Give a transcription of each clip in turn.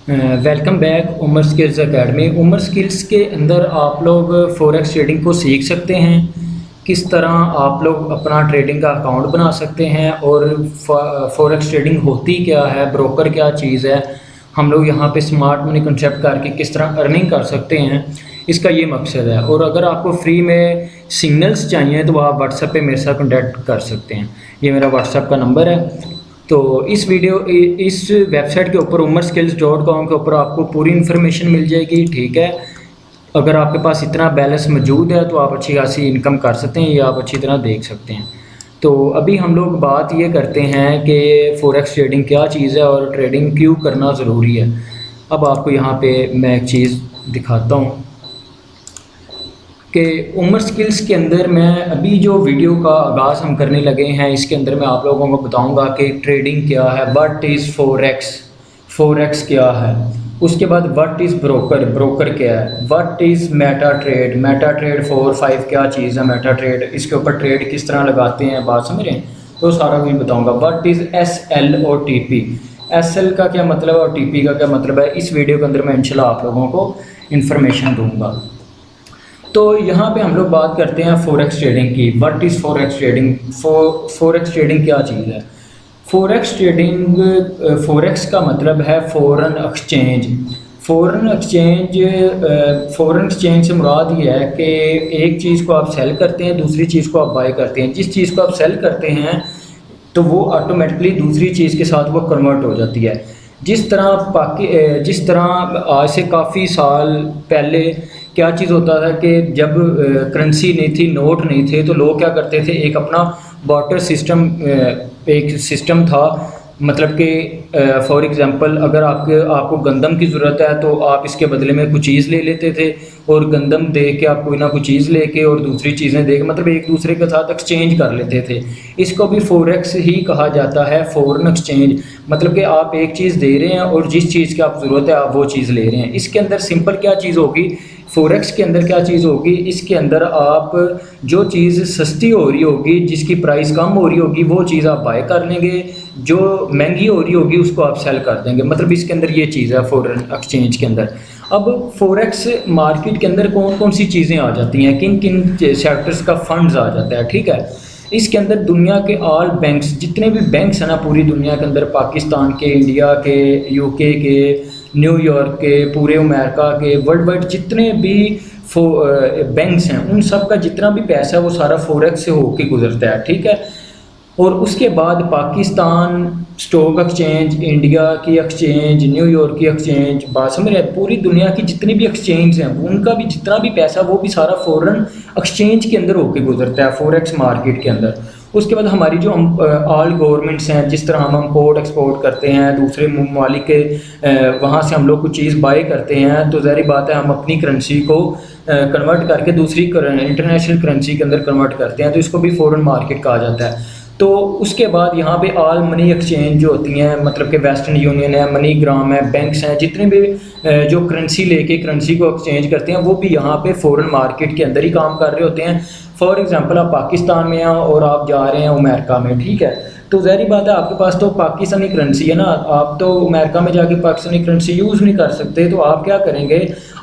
Welcome back Umar skills academy. Umar skills के अंदर आप लोग फॉरेक्स ट्रेडिंग को सीख सकते हैं। किस तरह आप लोग अपना ट्रेडिंग का अकाउंट बना सकते हैं और फॉरेक्स ट्रेडिंग होती क्या है, ब्रोकर क्या चीज़ है, हम लोग यहाँ पे स्मार्ट मनी कंसेप्ट करके किस तरह अर्निंग कर सकते हैं, इसका ये मकसद है। और अगर आपको फ्री में सिग्नल्स चाहिए तो आप व्हाट्सएप पे मेरे साथ कॉन्टैक्ट कर सकते हैं। ये मेरा व्हाट्सएप का नंबर है। तो इस वेबसाइट के ऊपर umerskills.com के ऊपर आपको पूरी इन्फॉर्मेशन मिल जाएगी। ठीक है, अगर आपके पास इतना बैलेंस मौजूद है तो आप अच्छी खासी इनकम कर सकते हैं, ये आप अच्छी तरह देख सकते हैं। तो अभी हम लोग बात ये करते हैं कि फॉरेक्स ट्रेडिंग क्या चीज़ है और ट्रेडिंग क्यों करना ज़रूरी है। अब आपको यहाँ पे मैं एक चीज़ दिखाता हूँ कि उमर स्किल्स के अंदर मैं अभी जो वीडियो का आगाज़ हम करने लगे हैं, इसके अंदर मैं आप लोगों को बताऊंगा कि ट्रेडिंग क्या है, व्हाट इज़ फॉरेक्स, फॉरेक्स क्या है। उसके बाद व्हाट इज़ ब्रोकर, ब्रोकर क्या है। What is Meta trade, Meta trade 4-5 क्या चीज़ है मेटा ट्रेड, इसके ऊपर ट्रेड किस तरह लगाते हैं, बात समझ रहे हैं, तो सारा कुछ बताऊँगा। व्हाट इज़ SL और TP, SL का क्या मतलब है और TP का क्या मतलब है, इस वीडियो के अंदर मैं इंशाल्लाह आप लोगों को इन्फॉर्मेशन दूँगा। तो यहाँ पे हम लोग बात करते हैं फॉरेक्स ट्रेडिंग की। What is forex trading, forex trading क्या चीज़ है। फॉरेक्स ट्रेडिंग, फॉरेक्स का मतलब है foreign exchange. Foreign exchange, foreign exchange से मुराद ये है कि एक चीज़ को आप सेल करते हैं, दूसरी चीज़ को आप बाय करते हैं। जिस चीज़ को आप सेल करते हैं तो वो ऑटोमेटिकली दूसरी चीज़ के साथ वो कन्वर्ट हो जाती है। जिस तरह आज से काफ़ी साल पहले क्या चीज़ होता था कि जब करेंसी नहीं थी, नोट नहीं थे, तो लोग क्या करते थे, एक अपना बार्टर सिस्टम, एक सिस्टम था। मतलब कि फॉर एग्ज़ाम्पल अगर आपको गंदम की ज़रूरत है तो आप इसके बदले में कुछ चीज़ ले लेते थे, और गंदम दे के आप कोई ना कोई चीज़ लेके और दूसरी चीज़ें दे के, मतलब एक दूसरे के साथ एक्सचेंज कर लेते थे। इसको भी फॉरेक्स ही कहा जाता है, फॉरेन एक्सचेंज। मतलब कि आप एक चीज़ दे रहे हैं और जिस चीज़ की आप ज़रूरत है आप वो चीज़ ले रहे हैं। इसके अंदर सिंपल क्या चीज़ होगी, फॉरेक्स के अंदर क्या चीज़ होगी, इसके अंदर आप जो चीज़ सस्ती हो रही होगी, जिसकी प्राइस कम हो रही होगी, वो चीज़ आप बाय कर लेंगे, जो महंगी हो रही होगी उसको आप सेल कर देंगे। मतलब इसके अंदर ये चीज़ है फॉरेन एक्सचेंज के अंदर। अब फॉरेक्स मार्केट के अंदर कौन कौन सी चीज़ें आ जाती हैं, किन किन सेक्टर्स का फंड्स आ जाता है। ठीक है, इसके अंदर दुनिया के ऑल बैंक्स, जितने भी बैंक्स हैं ना पूरी दुनिया के अंदर, पाकिस्तान के, इंडिया के, UK के, न्यूयॉर्क के, पूरे अमेरिका के, वर्ल्ड वाइड जितने भी बैंक्स हैं, उन सब का जितना भी पैसा है वो सारा फॉरेक्स से होके गुजरता है। ठीक है, और उसके बाद पाकिस्तान स्टॉक एक्सचेंज, इंडिया की एक्सचेंज, न्यूयॉर्क की एक्सचेंज, बात समझ रहे हैं, पूरी दुनिया की जितनी भी एक्सचेंज हैं उनका भी जितना भी पैसा वो भी सारा फॉरेन एक्सचेंज के अंदर होके गुजरता है, फॉरेक्स मार्केट के अंदर। उसके बाद हमारी जो ऑल गवर्नमेंट्स हैं, जिस तरह हम इम्पोर्ट एक्सपोर्ट करते हैं दूसरे ममालिक के, वहाँ से हम लोग कुछ चीज़ बाय करते हैं, तो ज़ाहिर बात है हम अपनी करेंसी को कन्वर्ट करके दूसरी इंटरनेशनल करेंसी के अंदर कन्वर्ट करते हैं, तो इसको भी फॉरेन मार्केट कहा जाता है। तो उसके बाद यहाँ पे ऑल मनी एक्सचेंज जो होती हैं, मतलब कि वेस्टर्न यूनियन है, मनी ग्राम है, बैंक्स हैं, जितने भी जो करेंसी लेके करेंसी को एक्सचेंज करते हैं वो भी यहाँ पे फॉरेन मार्केट के अंदर ही काम कर रहे होते हैं। फॉर एग्जांपल आप पाकिस्तान में हैं और आप जा रहे हैं अमेरिका में, ठीक है, तो ज़ाहिर बात है आपके पास तो पाकिस्तानी करेंसी है ना, आप तो अमेरिका में जाके पाकिस्तानी करेंसी यूज़ नहीं कर सकते, तो आप क्या करेंगे,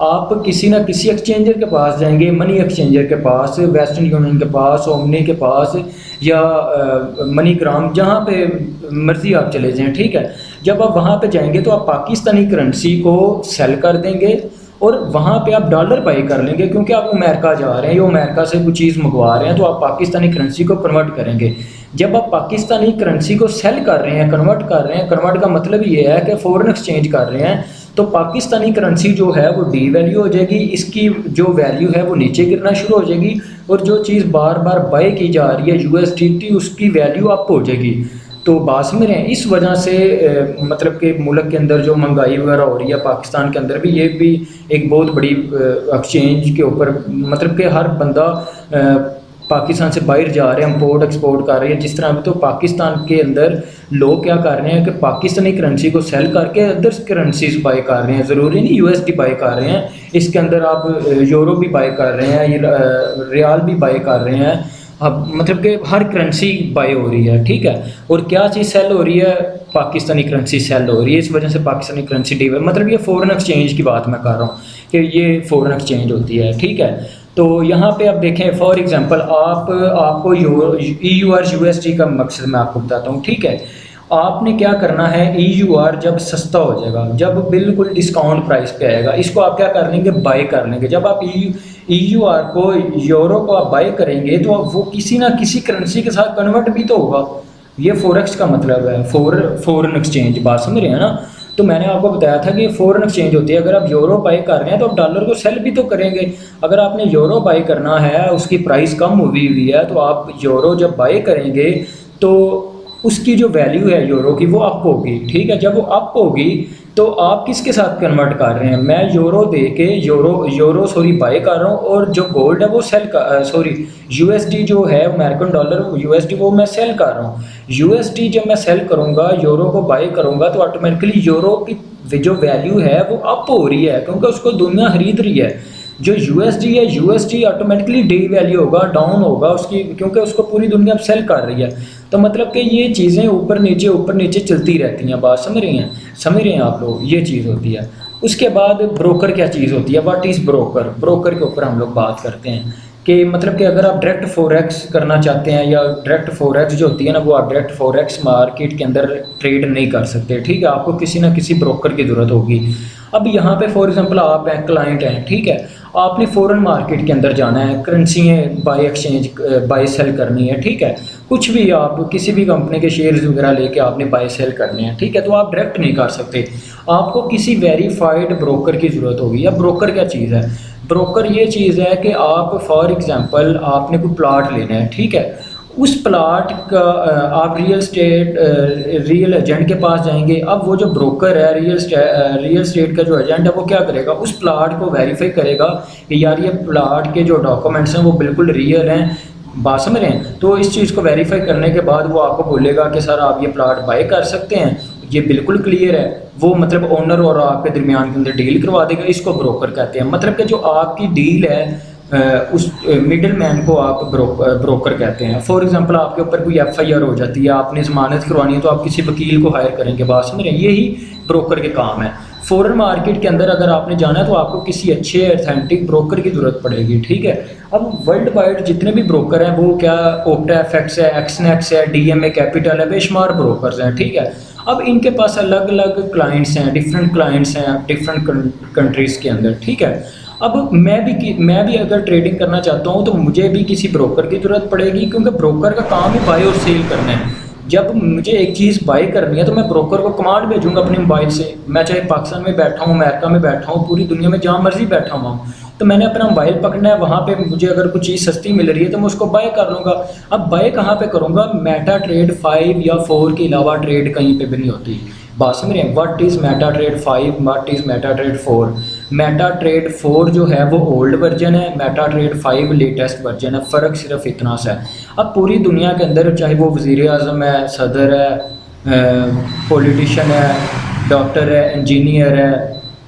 आप किसी ना किसी एक्सचेंजर के पास जाएंगे, मनी एक्सचेंजर के पास, वेस्टर्न यूनियन के पास, ओमनी के पास, या मनी ग्राम, जहाँ पे मर्ज़ी आप चले जाएं। ठीक है, जब आप वहाँ पे जाएंगे तो आप पाकिस्तानी करेंसी को सेल कर देंगे और वहाँ पे आप डॉलर बाई कर लेंगे, क्योंकि आप अमेरिका जा रहे हैं, या अमेरिका से कुछ चीज़ मंगवा रहे हैं, तो आप पाकिस्तानी करेंसी को कन्वर्ट करेंगे। जब आप पाकिस्तानी करेंसी को सेल कर रहे हैं, कन्वर्ट कर रहे हैं, कन्वर्ट का मतलब ये है कि फ़ॉरेन एक्सचेंज कर रहे हैं, तो पाकिस्तानी करेंसी जो है वो डी वैल्यू हो जाएगी, इसकी जो वैल्यू है वो नीचे गिरना शुरू हो जाएगी, और जो चीज़ बार बार बाय की जा रही है USDT, उसकी वैल्यू अप हो जाएगी। तो बात समझ रहे हैं, इस वजह से मतलब कि मुल्क के अंदर जो महंगाई वगैरह हो रही है, पाकिस्तान के अंदर भी ये भी एक बहुत बड़ी एक्सचेंज के ऊपर, मतलब कि हर बंदा पाकिस्तान से बाहर जा रहे हैं, इम्पोर्ट एक्सपोर्ट कर रहे हैं। जिस तरह तो पाकिस्तान के अंदर लोग क्या कर रहे हैं कि पाकिस्तानी करेंसी को सेल करके अदर करेंसीज बाय कर रहे हैं, ज़रूरी नहीं USD बाय कर रहे हैं, इसके अंदर आप यूरो भी बाय कर रहे हैं, रियाल भी बाय कर रहे हैं, अब मतलब कि हर करेंसी बाय हो रही है, ठीक है। और क्या चीज़ सेल हो रही है? पाकिस्तानी करेंसी सेल हो रही है। इस वजह से पाकिस्तानी करेंसी डिवेल, मतलब ये फ़ॉरेन एक्सचेंज की बात मैं कर रहा हूँ कि ये फ़ॉरेन एक्सचेंज होती है, ठीक है। तो यहाँ पे आप देखें फॉर एग्जांपल आपको EU और USD का मकसद मैं आपको बताता हूँ, ठीक है। आपने क्या करना है, EUR जब सस्ता हो जाएगा, जब बिल्कुल डिस्काउंट प्राइस पे आएगा, इसको आप क्या कर लेंगे, बाय कर लेंगे। जब आप EUR को, यूरो को आप बाय करेंगे तो वो किसी ना किसी करेंसी के साथ कन्वर्ट भी तो होगा। ये फॉरेक्स का मतलब है, फॉरेन एक्सचेंज, बात समझ रहे हैं ना। तो मैंने आपको बताया था कि फॉरेन एक्सचेंज होती है। अगर आप यूरो बाय कर रहे हैं तो आप डॉलर को सेल भी तो करेंगे। अगर आपने यूरो बाय करना है, उसकी प्राइस कम हुई है, तो आप यूरो जब बाय करेंगे तो उसकी जो वैल्यू है यूरो की वो अप होगी, ठीक है। जब वो अप होगी तो आप किसके साथ कन्वर्ट कर रहे हैं, मैं यूरो दे के यूरो बाय कर रहा हूँ, और जो गोल्ड है वो USD जो है अमेरिकन डॉलर USD वो मैं सेल कर रहा हूँ। USD जब मैं सेल करूँगा, यूरो को बाय करूँगा, तो ऑटोमेटिकली यूरो की जो वैल्यू है वो अप हो रही है, क्योंकि उसको दुनिया खरीद रही है। जो USD है, USD ऑटोमेटिकली डी वैल्यू होगा, डाउन होगा उसकी, क्योंकि उसको पूरी दुनिया अब सेल कर रही है। तो मतलब कि ये चीज़ें ऊपर नीचे चलती रहती हैं। बात समझ रहे हैं आप लोग, ये चीज़ होती है। उसके बाद ब्रोकर क्या चीज़ होती है, व्हाट इज़ ब्रोकर। ब्रोकर के ऊपर हम लोग बात करते हैं कि मतलब कि अगर आप डायरेक्ट फॉरेक्स करना चाहते हैं, या डायरेक्ट फॉरेक्स जो होती है ना, वो आप डायरेक्ट फॉरेक्स मार्केट के अंदर ट्रेड नहीं कर सकते, ठीक है। आपको किसी ना किसी ब्रोकर की ज़रूरत होगी। अब यहाँ पे फॉर एग्जांपल आप हैं, क्लाइंट हैं, ठीक है। आपने फॉरेन मार्केट के अंदर जाना है, करेंसी बाय सेल करनी है, ठीक है। कुछ भी आप किसी भी कंपनी के शेयर्स वगैरह लेके आपने बाय सेल करने हैं, ठीक है। तो आप डायरेक्ट नहीं कर सकते, आपको किसी वेरीफाइड ब्रोकर की ज़रूरत होगी। अब ब्रोकर क्या चीज़ है? ब्रोकर ये चीज़ है कि आप फॉर एग्जांपल आपने कोई प्लाट लेना है, ठीक है। उस प्लाट का आप रियल एजेंट के पास जाएंगे। अब वो जो ब्रोकर है, रियल एस्टेट का जो एजेंट है, वो क्या करेगा, उस प्लाट को वेरीफाई करेगा कि यार ये प्लाट के जो डॉक्यूमेंट्स हैं वो बिल्कुल रियल हैं। बात समझ रहे हैं? तो इस चीज़ को वेरीफाई करने के बाद वो आपको बोलेगा कि सर आप ये प्लाट बाय कर सकते हैं, ये बिल्कुल क्लियर है। वो मतलब ओनर और आपके दरमियान के अंदर डील करवा देगा। इसको ब्रोकर कहते हैं। मतलब कि जो आपकी डील है, उस मिडिल मैन को आप ब्रोकर कहते हैं। फॉर एग्जांपल आपके ऊपर कोई FIR हो जाती है, आपने ज़मानत करवानी है, तो आप किसी वकील को हायर करेंगे। बात समझ रहे हैं? यही ब्रोकर के काम है। फॉरेन मार्केट के अंदर अगर आपने जाना है तो आपको किसी अच्छे ऑथेंटिक ब्रोकर की ज़रूरत पड़ेगी, ठीक है। अब वर्ल्ड वाइड जितने भी ब्रोकर हैं, वो क्या ओप्टा FX है, एक्सनेक्स है, DMA कैपिटल है, बेशुमार ब्रोकर्स हैं, ठीक है। अब इनके पास अलग अलग क्लाइंट्स हैं, डिफरेंट क्लाइंट्स हैं डिफरेंट कंट्रीज़ के अंदर, ठीक है। अब मैं भी अगर ट्रेडिंग करना चाहता हूँ तो मुझे भी किसी ब्रोकर की ज़रूरत पड़ेगी, क्योंकि ब्रोकर का काम ही बाय और सेल करना है। जब मुझे एक चीज़ बाय करनी है तो मैं ब्रोकर को कमांड भेजूंगा अपने मोबाइल से। मैं चाहे पाकिस्तान में बैठा हूँ, अमेरिका में बैठा हूँ, पूरी दुनिया में जहाँ मर्जी बैठा हुआ हूँ, तो मैंने अपना मोबाइल पकड़ना है। वहाँ पे मुझे अगर कुछ चीज़ सस्ती मिल रही है तो मैं उसको बाय कर लूँगा। अब बाय कहाँ पे करूँगा? मेटा ट्रेड 5 या 4 के अलावा ट्रेड कहीं पे भी नहीं होती। बात समझ रहे हैं? What is Meta trade 5, what is Meta trade 4। Meta trade 4 जो है वो ओल्ड वर्जन है, मेटा ट्रेड 5 लेटेस्ट वर्जन है। फ़र्क सिर्फ इतना सा है। अब पूरी दुनिया के अंदर चाहे वो वज़ीर आज़म है, सदर है, पॉलिटिशियन है, डॉक्टर है, इंजीनियर है,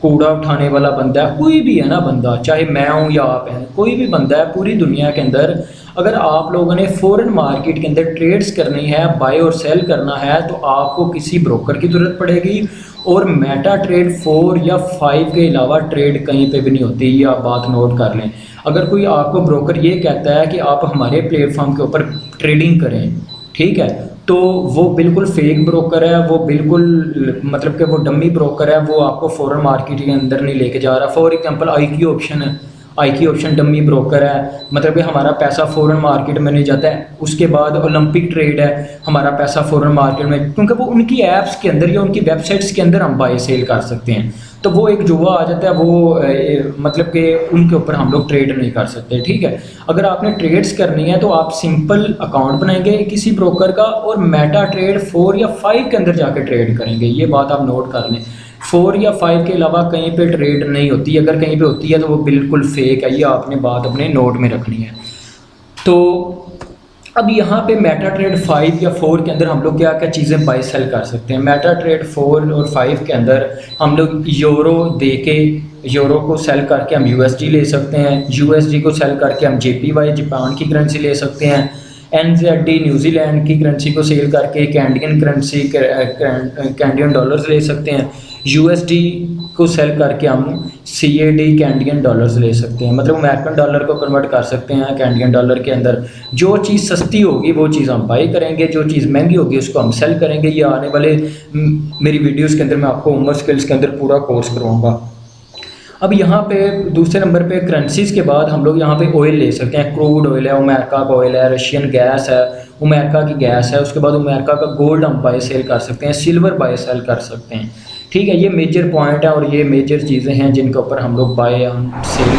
कूड़ा उठाने वाला बंदा है, कोई भी है ना बंदा, चाहे मैं हूँ या आप हैं, कोई भी बंदा है पूरी दुनिया के अंदर, अगर आप लोगों ने फॉरेन मार्केट के अंदर ट्रेड्स करनी है, बाय और सेल करना है, तो आपको किसी ब्रोकर की ज़रूरत पड़ेगी। और मेटा ट्रेड 4 या 5 के अलावा ट्रेड कहीं पे भी नहीं होती। ये आप बात नोट कर लें। अगर कोई आपको ब्रोकर ये कहता है कि आप हमारे प्लेटफॉर्म के ऊपर ट्रेडिंग करें, ठीक है, तो वो बिल्कुल फेक ब्रोकर है, वो बिल्कुल मतलब कि वो डमी ब्रोकर है, वो आपको फॉरेन मार्केट के अंदर नहीं लेके जा रहा। For example IQ option dummy broker है, मतलब कि हमारा पैसा फॉरेन मार्केट में नहीं जाता है। उसके बाद ओलंपिक ट्रेड है, हमारा पैसा फॉरेन मार्केट में, क्योंकि वो उनकी ऐप्स के अंदर या उनकी वेबसाइट्स के अंदर हम बाय सेल कर सकते हैं। तो वो एक जुआ आ जाता है, वो मतलब कि उनके ऊपर हम लोग ट्रेड नहीं कर सकते, ठीक है। अगर आपने ट्रेड्स करनी है तो आप सिंपल अकाउंट बनाएंगे किसी ब्रोकर का और मेटा ट्रेड 4 या 5 के अंदर जाके ट्रेड करेंगे। ये बात आप नोट कर लें। 4 या 5 के अलावा कहीं पे ट्रेड नहीं होती। अगर कहीं पे होती है तो वो बिल्कुल फेक है। ये आपने बात अपने नोट में रखनी है। तो अब यहाँ पे मेटा ट्रेड 5 या 4 के अंदर हम लोग क्या क्या चीज़ें बाय सेल कर सकते हैं। मेटा ट्रेड 4 और 5 के अंदर हम लोग यूरो दे के, यूरो को सेल करके हम USD ले सकते हैं, USD को सेल करके हम JPY जापान की करेंसी ले सकते हैं। NZD न्यूजीलैंड की करेंसी को सेल करके कैनेडियन करेंसी कैनेडियन डॉलर्स ले सकते हैं। USD को सेल करके हम CAD कैनेडियन डॉलर्स ले सकते हैं, मतलब अमेरिकन डॉलर को कन्वर्ट कर सकते हैं कैनेडियन डॉलर के अंदर। जो चीज़ सस्ती होगी वो चीज़ हम बाई करेंगे, जो चीज़ महंगी होगी उसको हम सेल करेंगे। ये आने वाले मेरी वीडियोज़ के अंदर मैं आपको उमर स्किल्स के अंदर पूरा कोर्स करवाऊँगा। अब यहाँ पे दूसरे नंबर पे करेंसीज़ के बाद हम लोग यहाँ पे ऑयल ले सकते हैं। क्रूड ऑयल है, अमेरिका का ऑयल है, रशियन गैस है, अमेरिका की गैस है। उसके बाद अमेरिका का गोल्ड हम बाय सेल कर सकते हैं, सिल्वर बाय सेल कर सकते हैं। ठीक है, ये मेजर पॉइंट है और ये मेजर चीज़ें हैं जिनके ऊपर हम लोग बाय सेल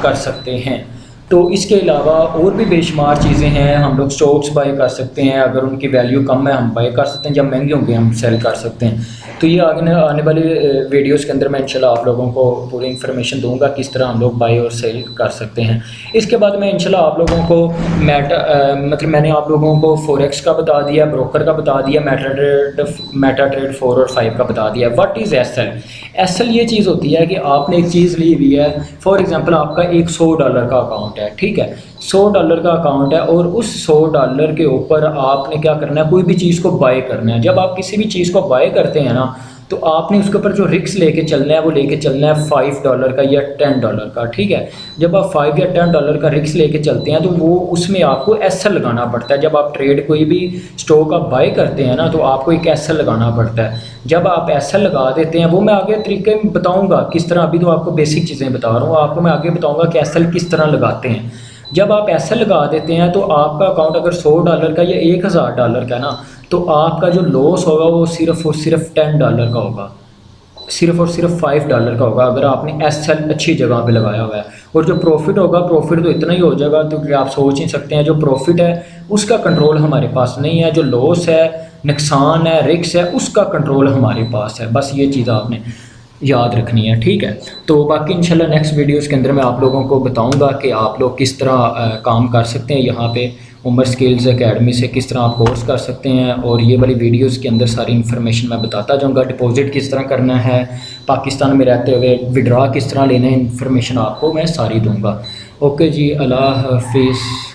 कर सकते हैं। तो इसके अलावा और भी बेशुमार चीज़ें हैं। हम लोग स्टॉक्स बाय कर सकते हैं, अगर उनकी वैल्यू कम है हम बाय कर सकते हैं, जब महंगे होंगे हम सेल कर सकते हैं। तो ये आने वाले वीडियोस के अंदर मैं इंशाल्लाह आप लोगों को पूरी इन्फॉर्मेशन दूंगा किस तरह हम लोग बाय और सेल कर सकते हैं। इसके बाद मैं इंशाल्लाह आप लोगों को मतलब मैंने आप लोगों को फॉरेक्स का बता दिया, ब्रोकर का बता दिया, मेटा ट्रेड 4 और 5 का बता दिया। What is SL? ये चीज़ होती है कि आपने एक चीज़ ली हुई है, फॉर एग्जांपल आपका एक $100 का अकाउंट है, ठीक है, $100 का अकाउंट है और उस $100 के ऊपर आपने क्या करना है, कोई भी चीज़ को बाय करना है। जब आप किसी भी चीज़ को बाय करते हैं ना, तो आपने उसके ऊपर जो रिस्क लेके चलना है वो लेके चलना है $5 का या $10 का, ठीक है। जब आप $5 या $10 का रिस्क लेके चलते हैं तो वो उसमें आपको एसएल लगाना पड़ता है। जब आप ट्रेड कोई भी स्टॉक आप बाय करते हैं ना, तो आपको एक एसएल लगाना पड़ता है। जब आप एसएल लगा देते हैं, वो मैं आगे तरीके में बताऊँगा किस तरह, अभी तो आपको बेसिक चीज़ें बता रहा हूँ, आपको मैं आगे बताऊँगा कि एसएल किस तरह लगाते हैं। जब आप एसएल लगा देते हैं तो आपका अकाउंट अगर $100 का या $1000 का ना, तो आपका जो लॉस होगा वो सिर्फ और सिर्फ $10 का होगा, सिर्फ और सिर्फ $5 का होगा अगर आपने एसएल अच्छी जगह पे लगाया हुआ है। और जो प्रॉफिट होगा, प्रॉफिट तो इतना ही हो जाएगा क्योंकि आप सोच नहीं सकते हैं, जो प्रॉफिट है उसका कंट्रोल हमारे पास नहीं है, जो लॉस है, नुकसान है, रिस्क है, उसका कंट्रोल हमारे पास है। बस ये चीज़ आपने याद रखनी है, ठीक है। तो बाकी इंशाल्लाह नेक्स्ट वीडियोस के अंदर मैं आप लोगों को बताऊंगा कि आप लोग किस तरह काम कर सकते हैं यहाँ पे उमर स्किल्स एकेडमी से, किस तरह आप कोर्स कर सकते हैं। और ये वाली वीडियोस के अंदर सारी इन्फॉर्मेशन मैं बताता जाऊँगा। डिपॉजिट किस तरह करना है, पाकिस्तान में रहते हुए विड्रॉ किस तरह लेना है, इन्फॉर्मेशन आपको मैं सारी दूँगा। ओके जी, अल्लाह हाफिज़।